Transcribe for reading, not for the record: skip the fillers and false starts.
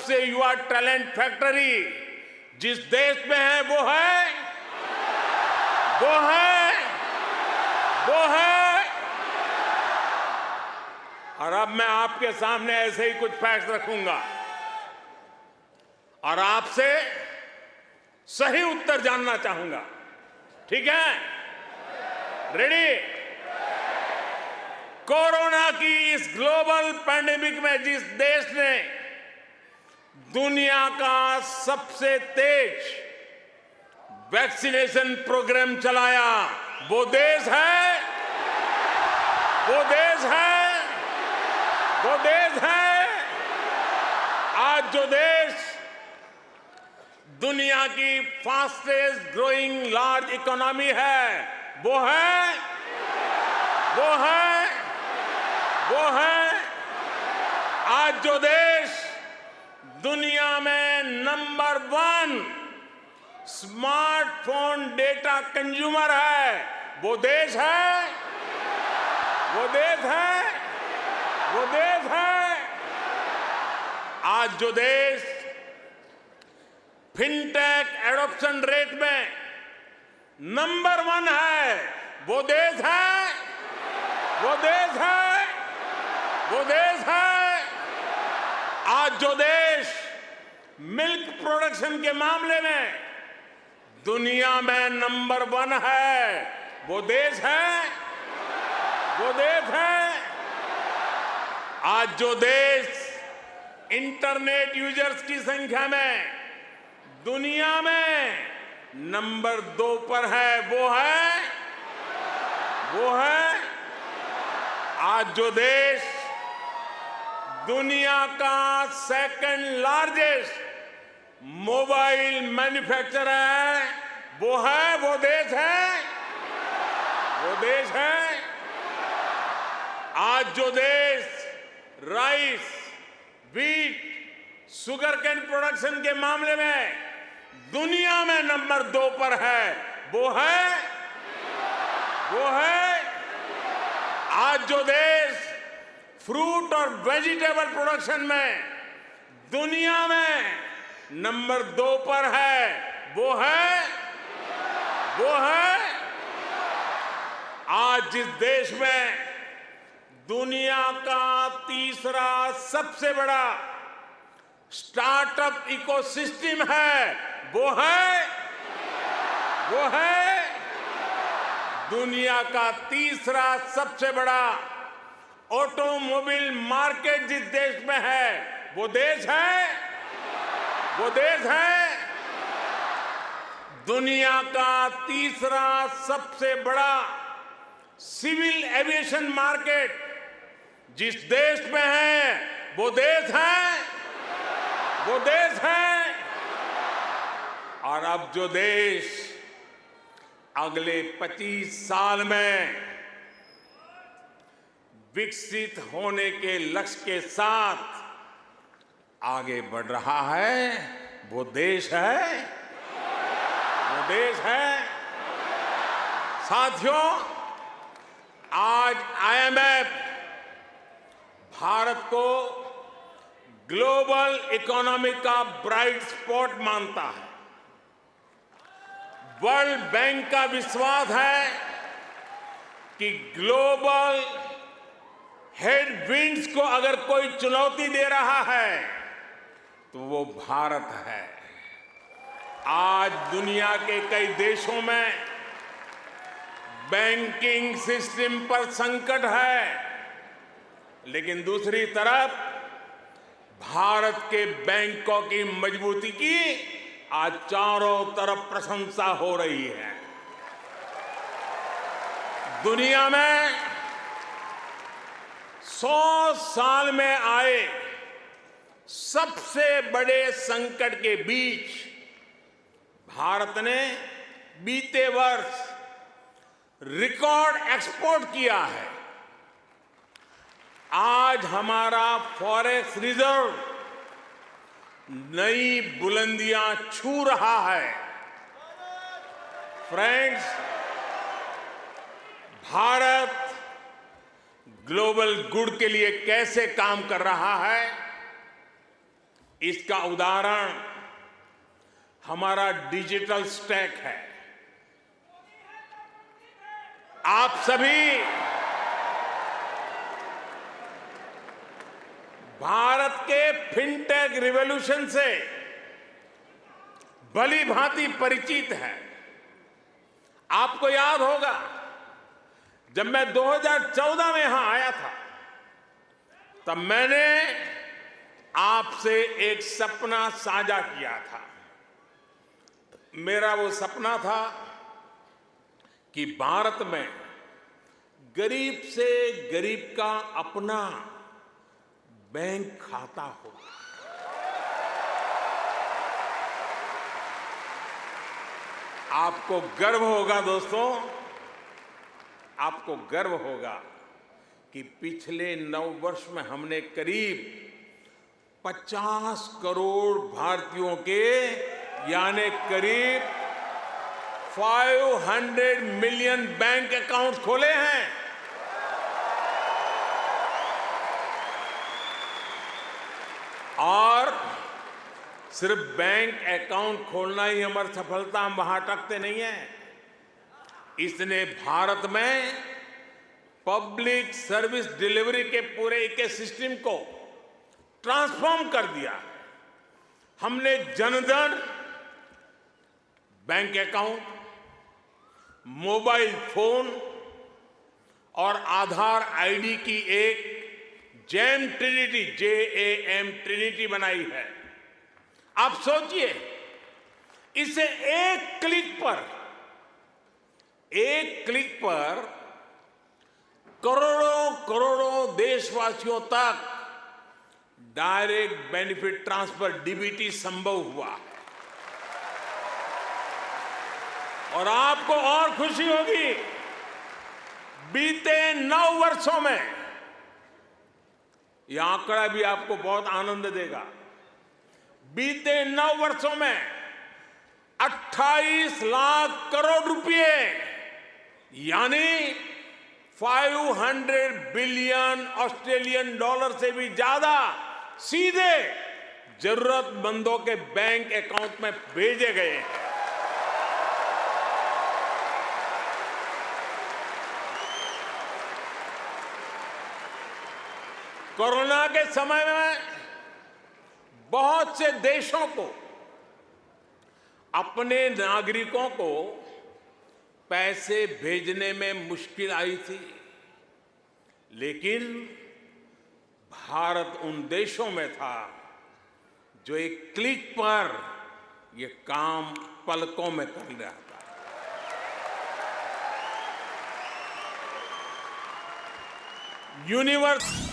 सबसे युवा talent factory जिस देश में है वो है और अब मैं आपके सामने ऐसे ही कुछ फैक्ट रखूंगा और आपसे सही उत्तर जानना चाहूंगा। ठीक है? रेडी? कोरोना की इस ग्लोबल पैंडेमिक में जिस देश ने दुनिया का सबसे तेज वैक्सीनेशन प्रोग्राम चलाया, वो देश है आज जो देश दुनिया की फास्टेस्ट ग्रोइंग लार्ज इकोनॉमी है वो है आज जो देश दुनिया में नंबर 1 स्मार्टफोन डेटा कंज्यूमर है वो देश है आज जो देश फिनटेक एडॉप्शन रेट में नंबर 1 है वो देश है आज जो देश मिल्क प्रोडक्शन के मामले में दुनिया में नंबर 1 है वो देश है आज जो देश इंटरनेट यूजर्स की संख्या में दुनिया में नंबर 2 पर है वो है आज जो देश दुनिया का सेकंड लार्जेस्ट मोबाइल मैन्युफैक्चरर है वो देश है आज जो देश rice, wheat, sugarcane production के मामले में दुनिया में नंबर 2 पर है वो है आज जो देश फ्रूट और वेजिटेबल प्रोडक्शन में दुनिया में नंबर 2 पर है वो है आज जिस देश में दुनिया का तीसरा सबसे बड़ा स्टार्टअप इकोसिस्टम है वो है दुनिया का तीसरा सबसे बड़ा ऑटोमोबाइल मार्केट जिस देश में है वो देश है दुनिया का तीसरा सबसे बड़ा सिविल एविएशन मार्केट जिस देश में है वो देश है और अब जो देश अगले 25 साल में विकसित होने के लक्ष्य के साथ आगे बढ़ रहा है वो देश है साथियों, आज IMF भारत को ग्लोबल इकोनॉमी का ब्राइट स्पॉट मानता है। वर्ल्ड बैंक का विश्वास है कि ग्लोबल हेडविंड्स को अगर कोई चुनौती दे रहा है तो वो भारत है। आज दुनिया के कई देशों में बैंकिंग सिस्टम पर संकट है, लेकिन दूसरी तरफ भारत के बैंकों की मजबूती की आज चारों तरफ प्रशंसा हो रही है। दुनिया में 100 साल में आए सबसे बड़े संकट के बीच भारत ने बीते वर्ष रिकॉर्ड एक्सपोर्ट किया है। आज हमारा फॉरेक्स रिजर्व नई बुलंदियां छू रहा है। फ्रेंड्स, भारत ग्लोबल गुड के लिए कैसे काम कर रहा है इसका उदाहरण हमारा डिजिटल स्टैक है। आप सभी भारत के फिनटेक रिवॉल्यूशन से भली भांति परिचित हैं। आपको याद होगा जब मैं 2014 में यहां आया था तब मैंने आपसे एक सपना साझा किया था। मेरा वो सपना था कि भारत में गरीब से गरीब का अपना बैंक खाता हो। आपको गर्व होगा दोस्तों, आपको गर्व होगा कि पिछले 9 वर्ष में हमने करीब 50 करोड़ भारतीयों के यानी करीब 500 मिलियन बैंक अकाउंट खोले हैं। और सिर्फ बैंक अकाउंट खोलना ही हमारी सफलता, हम वहां अटकते नहीं हैं। इसने भारत में पब्लिक सर्विस डिलीवरी के पूरे इकोसिस्टम को ट्रांसफॉर्म कर दिया। हमने Jan Dhan bank account, mobile phone और आधार आईडी की एक जैम ट्रिनिटी, JAM ट्रिनिटी बनाई है। आप सोचिए, इसे एक क्लिक पर करोड़ों करोड़ों देशवासियों तक डायरेक्ट बेनिफिट ट्रांसफर DBT संभव हुआ। और आपको और खुशी होगी, बीते 9 वर्षों में यह आंकड़ा भी आपको बहुत आनंद देगा। बीते 9 वर्षों में 28 लाख करोड़ रुपए यानी 500 बिलियन ऑस्ट्रेलियन डॉलर से भी ज्यादा सीधे जरूरतमंदों के बैंक अकाउंट में भेजे गए हैं। कोरोना के समय में बहुत से देशों को अपने नागरिकों को पैसे भेजने में मुश्किल आई थी, लेकिन भारत उन देशों में था जो एक क्लिक पर ये काम पलकों में कर रहा था। यूनिवर्स